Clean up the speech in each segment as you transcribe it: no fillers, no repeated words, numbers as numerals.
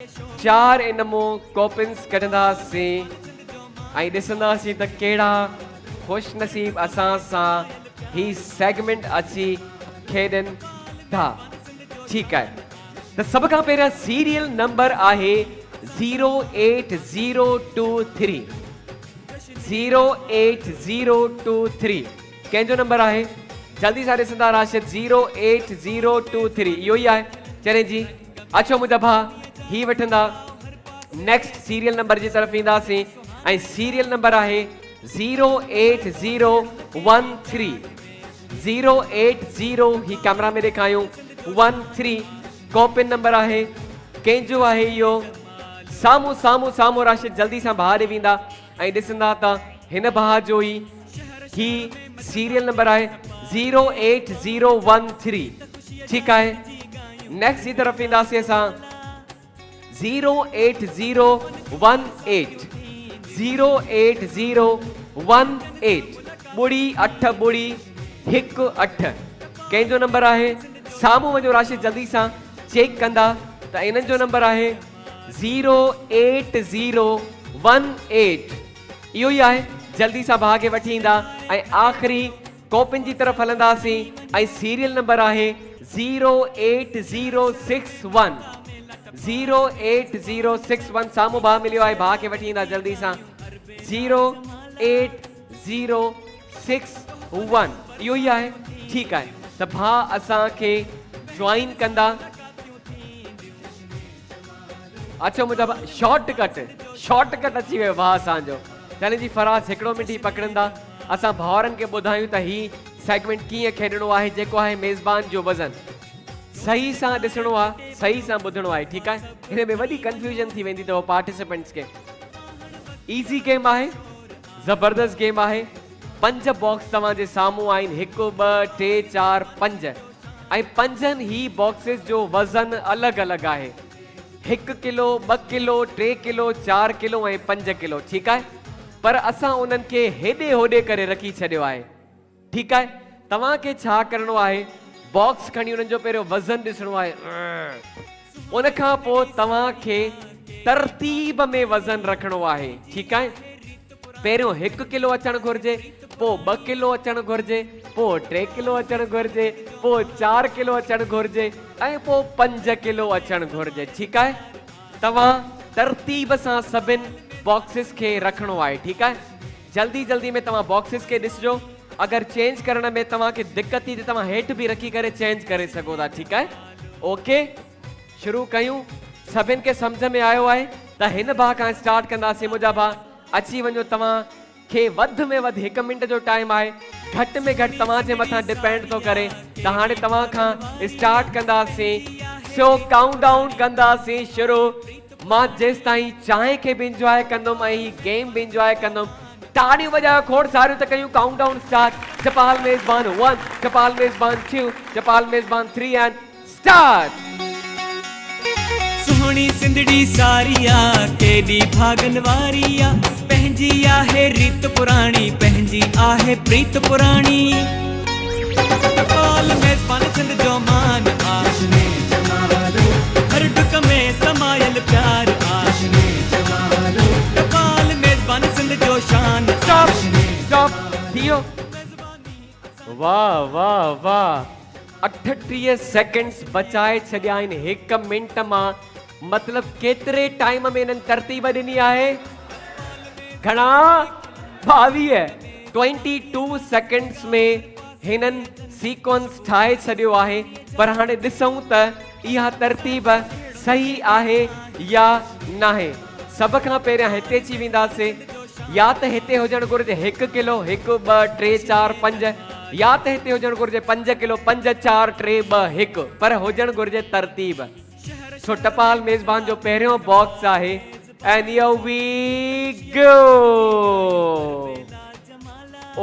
4 इनमो कोपिन्स कढंदासीं ऐं ॾिसंदासीं त कहिड़ा खुश नसीब असां सां ही सेगमेंट अची खेॾनि था। ठीकु आहे, त सभ खां पहिरियां सीरियल नंबर आहे 08023। 08023 कंहिंजो नंबर आहे? जल्दी सां ॾिसंदा राशिद। 08023 इहो ई आहे। चले जी अचो मुंहिंजा भाउ, ही वठंदा। नेक्स्ट सीरियल नंबर जी तरफ़ ईंदासीं ऐं सीरियल नंबर आहे 08013। 080 ही कैमरा में ॾेखारियूं 13 कोपिन नंबर आहे। कंहिंजो आहे इहो? साम्हूं साम्हूं साम्हूं राशिद जल्दी सां भाउ ॾे वेंदा ऐं ॾिसंदा त हिन भाउ जो ई ही सीरियल नंबर आहे 08013। ठीकु आहे, नेक्स्ट जी तरफ़ ईंदासीं असां 08018। 08018 ॿुड़ी 8 ॿुड़ी 1 8 कंहिंजो नंबर आहे? साम्हूं वञो राशिद जल्दी सां चेक कंदा त इन्हनि जो नंबर आहे 08018। इहो ई आहे। जल्दी सां भाउ खे वठी ईंदा ऐं आख़िरी कोपिन जी तरफ़ हलंदासीं ऐं सीरियल नंबर आहे 08061। 08061 साम्हूं भाउ मिलियो आहे, भाउ खे वठी ईंदा जल्दी सां 08061। इहो ई आहे। ठीकु आहे, त भाउ असांखे ज्वाइन कंदा। अचो मुंहिंजा भाउ, शॉर्टकट अची वियो भाउ असांजो। चले जी फराज़ हिकिड़ो मिंट ई पकड़ंदा, असां भाउरनि खे ॿुधायूं त ही सेगमेंट कीअं खेॾणो आहे, जेको आहे मेज़बान जो वज़न। सही सां ॾिसणो आहे, सही सां ॿुधणो आहे। ठीकु आहे, हिन में वॾी कंफ्यूजन थी वेंदी अथव पार्टिसिपेंट्स खे। ईज़ी गेम आहे, ज़बरदस्त गेम आहे। 5 बॉक्स तव्हांजे साम्हूं आहिनि, 1 2 3 4 5 ऐं 5 ही बॉक्सिस जो वज़न अलॻि अलॻि आहे। 1 किलो 2 किलो 3 किलो 4 किलो ऐं 5 किलो। ठीकु आहे, पर असां उन्हनि खे हेॾे होॾे करे रखी छॾियो आहे। ठीकु आहे, तव्हांखे छा करिणो आहे? बॉक्स खणी उन्हनि जो पहिरियों वज़न ॾिसणो आहे। उन खां पोइ तव्हांखे तरतीब में वज़न रखणो आहे। ठीकु आहे, पहिरियों 1 किलो अचणु घुरिजे, पोइ 2 किलो अचणु घुरिजे, पोइ 3 किलो अचणु घुरिजे, पोइ 4 किलो अचणु घुरिजे ऐं पोइ 5 किलो अचणु घुरिजे। ठीकु आहे, तव्हां तरतीब सां सभिनि बॉक्सिस खे रखणो आहे। ठीकु आहे, जल्दी जल्दी में तव्हां बॉक्सिस खे ॾिसजो। अगरि चेंज करण में तव्हांखे दिक़त थी त तव्हां हेठि बि रखी करे चेंज करे सघो था। ठीकु आहे, ओके शुरू कयूं। सभिनि खे सम्झ में आयो आहे त हिन भाउ खां स्टार्ट कंदासीं। मुंहिंजा भाउ अची वञो, तव्हांखे वधि में वधि 1 मिंट जो टाइम आहे, घटि में घटि तव्हांजे मथां डिपेंड थो करे। त हाणे तव्हां खां स्टार्ट कंदासीं, शो काउंटडाउन कंदासीं शुरू। मां जेसि ताईं चांहि खे बि इंजॉय कंदुमि ऐं ही गेम बि इंजॉय कंदुमि। ताड़ियूं वॼायो, खोड़ सारियूं त कयूं। Countdown start. चपाल मेज़बान 1, चपाल मेज़बान 2, चपाल मेज़बान 3 एंड स्टार्ट। सोहणी सिंधड़ी सारिया केडी भागन वारिया, पंहिंजी आहे रीत पुराणी, पंहिंजी आहे प्रीत पुराणी। चपाल मेज़बान सिंध जो मान आशने जमालो, हर डुक में समायल प्यार आशने जमालो। चपाल मेज़बान सिंध जो शान। स्टॉप थियो। वाह वाह वाह, 38 सेकंड्स बचाए छॾिया आहिनि 1 मिंट मां। मतलब केतिरे टाइम में इन्हनि तरतीब ॾिनी आहे? घणा? 22 सेकंड्स में हिननि सीक्वेंस ठाहे छॾियो आहे। पर हाणे ॾिसूं त इहा तरतीब सही आहे या नाहे। सभ खां पहिरियां हिते अची वेंदासीं। या त हिते हुजणु घुरिजे 1 किलो 1 2 3 4 5, या त हिते हुजणु घुरिजे 5 किलो 5 4 3 2 1, पर हुजणु घुरिजे तरतीब। सो टपाल मेज़बान जो पहिरियों बॉक्स आहे एंड हियर वी गो। ओ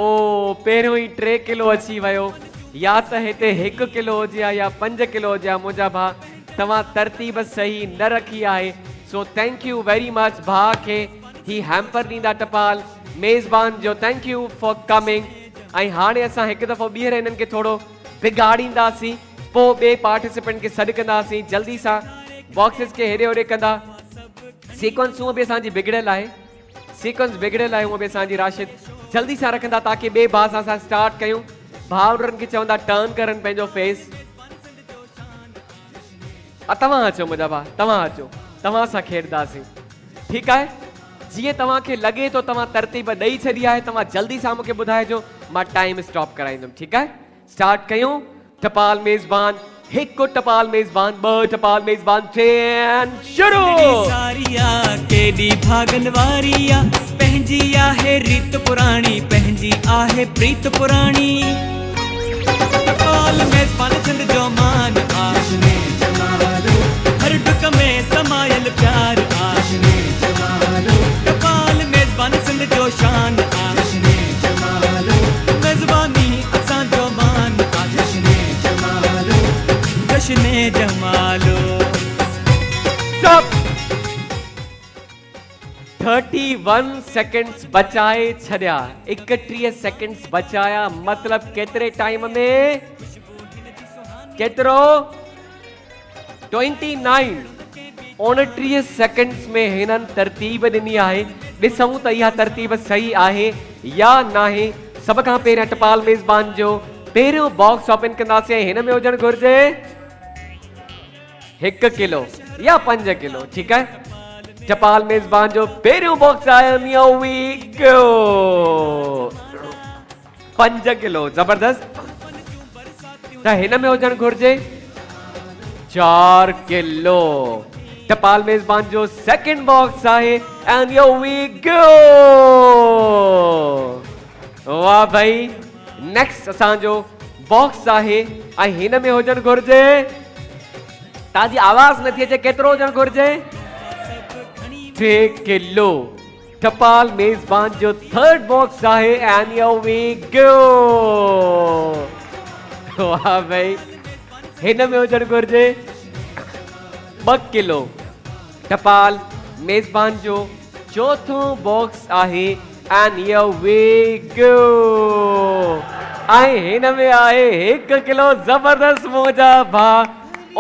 पहिरियों ई 3 किलो अची वियो। या त हिते 1 किलो हुजे या 5 किलो हुजे। मुंहिंजा भाउ तव्हां तरतीब सही न रखी आहे। So thank U very much. भाउ खे ही हैम्पर ॾींदा टपाल मेज़बान जो। Thank U for coming. ऐं हाणे असां हिकु दफ़ो ॿीहर हिननि खे थोरो बिगाड़ींदासीं, पोइ ॿिए पार्टिसिपेंट खे सॾु कंदासीं। जल्दी सां बॉक्सेस के हेरे होरे कंदा सीक्वेंस हूं भी असांजी बिगड़ियल आहे सीक्वेंस बिगड़ियल आहे हूं भी असांजी राशिद जल्दी सां रखंदा ताकि ॿिए भाउ सां असां स्टार्ट कयूं भाउरनि खे चवंदा टर्न करनि पंहिंजो फेस तव्हां अचो मुंहिंजा भाउ तव्हां अचो तव्हां सां खेॾंदासीं ठीकु आहे जीअं तव्हांखे लॻे थो तव्हां तरतीब ॾेई छॾी आहे तव्हां जल्दी सां मूंखे ॿुधाइजो मां टाइम स्टॉप कराईंदुमि ठीकु आहे स्टार्ट कयूं टपाल मेज़बान हिकु टपाल मेज़बान ॿ टपाल मेज़बान ट्रेन शुरू सारिया केडी भागन वारिया पंहिंजी आहे रीत पुराणी पंहिंजी आहे प्रीत पुराणी टपाल मेज़बान सिंध जो मान आशने जमालो हर डुक में समायल प्यार आशने जमालो टपाल मेज़बान सिंध जो शान आशने जमालो मेज़बानी असां जो मान आशने जमालो जश्ने जमालो स्टॉप 31 सेकंड्स बचाए छड़िया 31 सेकंड्स बचाया मतलब केतरे टाइम में केतरो 29 29 सेकंड्स में हिनन तरतीब ॾिनी आहे ॾिसूं त इहा तरतीब सही आहे या नाहे सब खां पहिरियों टपाल मेज़बान जो पहिरियों बॉक्स ओपन कंदासीं हिन में हुजण घुर्जे 1 किलो या 5 किलो ठीक है टपाल मेज़बान जो पहिरियों बॉक्स आयो 5 किलो जबरदस्त त हिन में हुजण घुर्जे 4 किलो टपाल मेज़बान जो सेकंड बॉक्स आहे एंड हियर वी गो वाह भाई नेक्स्ट असांजो बॉक्स आहे ऐं हिन में हुजण घुर्जे ताजी आवाज नथी अचे केतिरो हुजण घुर्जे 3 किलो टपाल मेज़बान जो थर्ड बॉक्स आहे एंड हियर वी गो वाह भाई हिन में हुजण घुर्जे 2 किलो टपाल मेज़बान जो चौथो बॉक्स आहे एंड हियर वी गो ऐं हिन में आहे 1 किलो जबरदस्त मुंहिंजा भाउ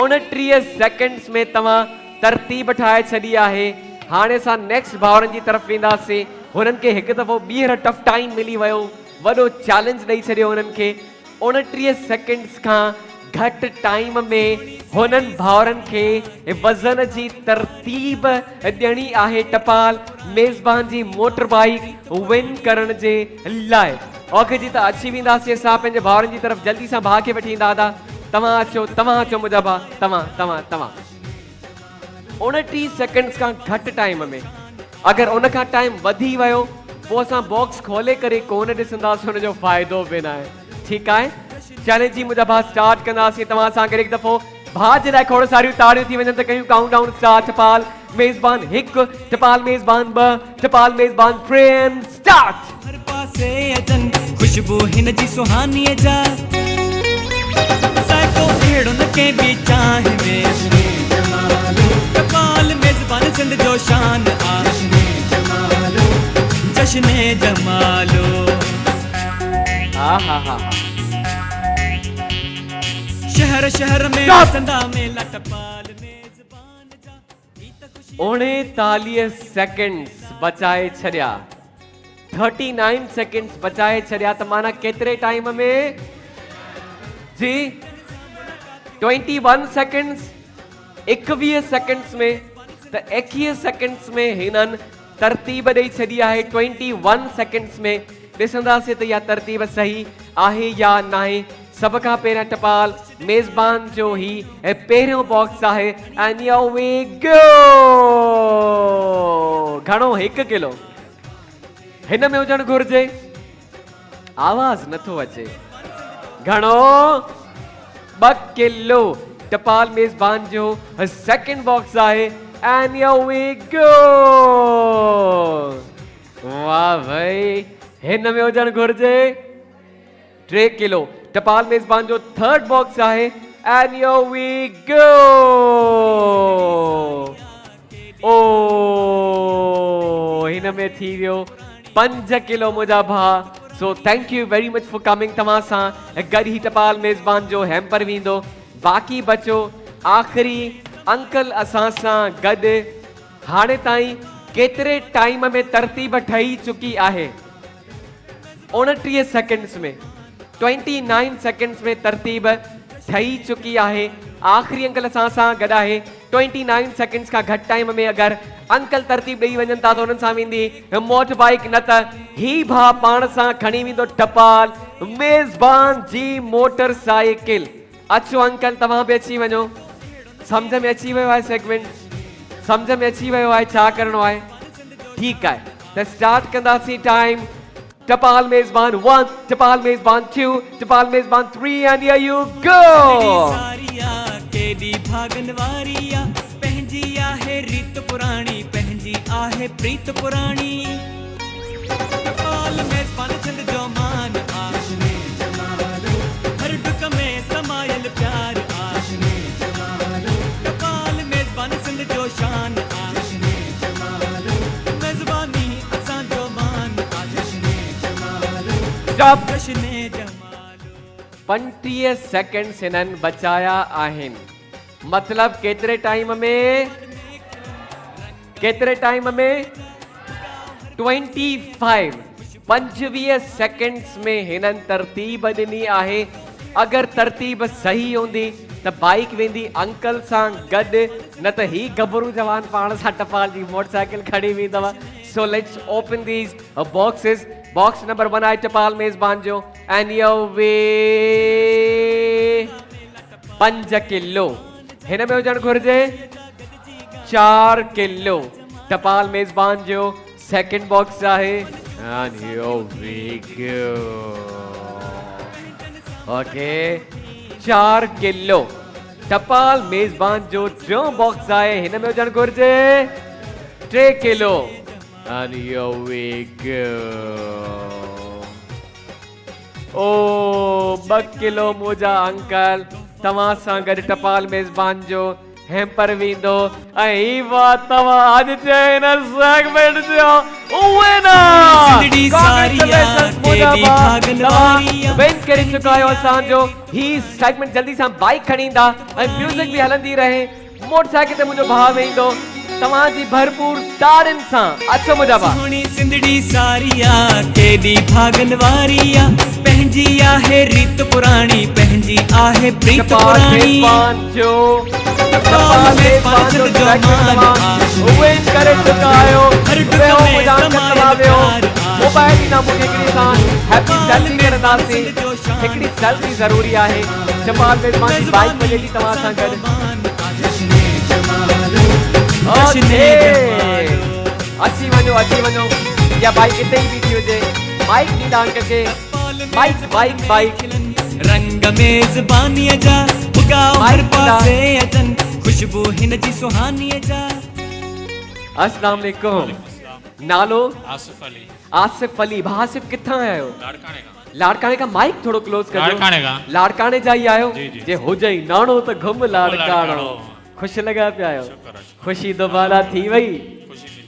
29 सेकंड्स में तव्हां तरतीब ठाहे छॾी आहे हाणे असां नेक्स्ट भाउरनि जी तरफ़ वेंदासीं हुननि खे हिकु दफ़ो ॿीहर टफ टाइम मिली वियो वॾो चैलेंज ॾेई छॾियो हुननि खे 29 सेकंड्स खां घटि टाइम में हुननि भाउरनि खे वज़न जी तरतीब ॾियणी आहे टपाल मेज़बान जी मोटर बाइक विन करण जे लाइ औखे जी त अची वेंदासीं असां पंहिंजे भाउरनि जी तरफ़ जल्दी सां भाउ खे वठी ईंदा दादा तव्हां अचो मुंहिंजा भाउ तव्हां 29 सेकंड्स खां घटि टाइम में अगरि उन खां टाइम वधी वियो पोइ असां बॉक्स खोले करे कोन ॾिसंदासीं हुनजो फ़ाइदो बि न आहे ठीकु आहे चैलेंज जी मुंहिंजा भाउ स्टार्ट कंदासीं तव्हां सां गॾु हिकु दफ़ो भाउ जे लाइ खोड़ सारियूं ताड़ियूं थी वञनि त कयूं काउंट डाउन स्टार्ट टपाल मेज़बान 1 टपाल मेज़बान 2 टपाल मेज़बान 3 स्टार्ट हर पासे अचन खुशबू हिन जी सुहानी जा साइको अहिड़ो न के बि चाह में टपाल मेज़बान सिंध जो शान जश्ने जमालो शहर शहर में संदा मेला टपाल मेज़बान जा 39 सेकंड्स बचाए छड़िया 39 सेकंड्स बचाए छड़िया त माना केतिरे टाइम में जी 21 सेकंड्स 21 सेकंड्स में त 21 सेकंड्स में हिननि तरतीब ॾेई छॾी आहे 21 सेकंड्स में ॾिसंदासीं त इहा तरतीब सही आहे या नाहे सब खां पहिरियां टपाल मेज़बान जो ही पहिरियों बॉक्स आहे एंड हियर वी गो घणो 1 किलो हिन में हुजण घुर्जे आवाज नथो अचे घणो 2 किलो टपाल मेज़बान जो सेकंड बॉक्स आहे एंड हियर वी गो वाह भाई हिन में हुजण घुर्जे 3 किलो टपाल मेज़बान जो थर्ड बॉक्स आहे एंड हियर वी गो ओ हिन में थी वियो 5 किलो मुंहिंजा भाउ so thank U very much for coming तव्हां सां गॾु ही टपाल मेज़बान जो हैम्पर वेंदो बाक़ी बचो आख़िरी अंकल असां सां गॾु हाणे ताईं केतिरे टाइम में तरतीब ठही चुकी आहे? 29 सेकंड्स में, 29 सेकंड्स में तरतीब ठही चुकी आहे। आखिरी अंकल असां सां गॾु आहे। 29 सेकंड्स का घट टाइम में अगर अंकल तरतीब ॾेई वञनि था त उन्हनि सां वेंदी मोटर बाइक, न त ही भा पाण सां खणी वेंदो टपाल मेज़बान जी मोटर साइकिल। अचो अंकल, तव्हां बि अची वञो। समझ में अची वियो आहे सेगमेंट? समझ में अची वियो आहे छा करणो आहे? ठीक है, त स्टार्ट कंदासीं टाइम। टपाल मेज़बान 1, टपाल मेज़बान 2, टपाल मेज़बान 3 एंड हियर यू गो। सारिया केडी भागन वारिया पंहिंजी आहे रीत पुराणी, पंहिंजी आहे प्रीत पुराणी। टपाल मेज़बान सिंध जो मान आ, हर डुक में समायल प्यार आ। टपाल मेज़बान सिंध जो शान आ, मेज़बानी असां जो मान आ। स्टॉप। जश्ने जमालो 25 सेकंड्स हिननि बचाया आहिनि। मतलब केतिरे टाइम में? केतिरे टाइम में? 25 सेकंड्स में हिननि तरतीब ॾिनी आहे। अगर तरतीब सही हूंदी त बाइक वेंदी अंकल सां गॾु, न त ही गबरू जवान पाण सां टपाल जी मोटरसाइकिल खड़ी वेंदव। So let's open these boxes. Box number 1 आहे टपाल मेज़बान जो एंड यो वे 5 किलो। हिन में हुजण घुर्जे 4 किलो। टपाल मेज़बान जो सेकंड बॉक्स आहे and here we go. Okay, 4 kilo. टपाल मेज़बान जो टियों बॉक्स आहे, हिन में हुजण घुर्जे 3 kilo and here we go. ओ 2 किलो मुंहिंजा अंकल तव्हां सां गॾु टपाल मेज़बान जो हैम्पर वेंदो। ऐं ही बात तव्हां अॼु जे हिन सेगमेंट जो सिंधड़ी सारिया केडी भागन वारिया विन करे चुका आहियो असांजो ही सेगमेंट। जल्दी सां बाइक खणी ईंदा ऐं म्यूज़िक भी हलंदी रहे। मोटरसाइकिल ते मुंहिंजो भाउ वेंदो तव्हांजी भरपूर ताड़ियुनि सां। अचो मुंहिंजा भाउ। सोहणी सिंधड़ी सारिया केडी भागन वारिया पंहिंजी आहे रीत पुराणी, पंहिंजी आहे प्रीत टपाल पुराणी। मेज़बान जो विन करे चुका आहियो। वियो मुंहिंजा अंकल तव्हां वियो। मोबाइल ॾींदा मूंखे हिकिड़ी सां हैप्पी सेल्फी करंदासीं। हिकिड़ी सेल्फी ज़रूरी आहे। टपाल मेज़बान जी बाइक मिले थी तव्हां सां गॾु। अची वञो, अची वञो। या बाइक हिते ई बीठी हुजे। माइक ॾींदा अंकल खे। माइक बाइक बाइक रंग मेज़बानीअ जा उगाओ हर पासे अचन, खुशबू हिन जी सुहानीअ जा। अस्सलाम वालेकुम। नालो? आसिफ अली। आसिफ अली। आसिफ किथां आया आहियो? लाड़काने का। लाड़काने का माइक थोड़ो क्लोज कर। लाड़काने का। लाड़काने जा ही आयो? जी, जी। जे हो जाई नानो त घुम लाड़कानो। लाड़कानो। खुश लगा पिया आयो? शुक्र है। खुशी दोबारा थी वई।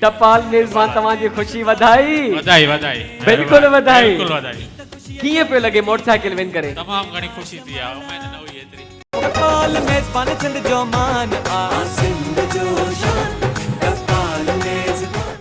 टपाल मेज़बान तव्हांजी खुशी वधाई। वधाई वधाई। बिल्कुल वधाई। बिल्कुल वधाई। कीअं पियो लगे मोटरसाइकिल विन करे? तमाम घणी खुशी थी आहे। उम्मीद न हुई एतिरी। टपाल मेज़बान सिंध जो मान आ, सिंध जो शान।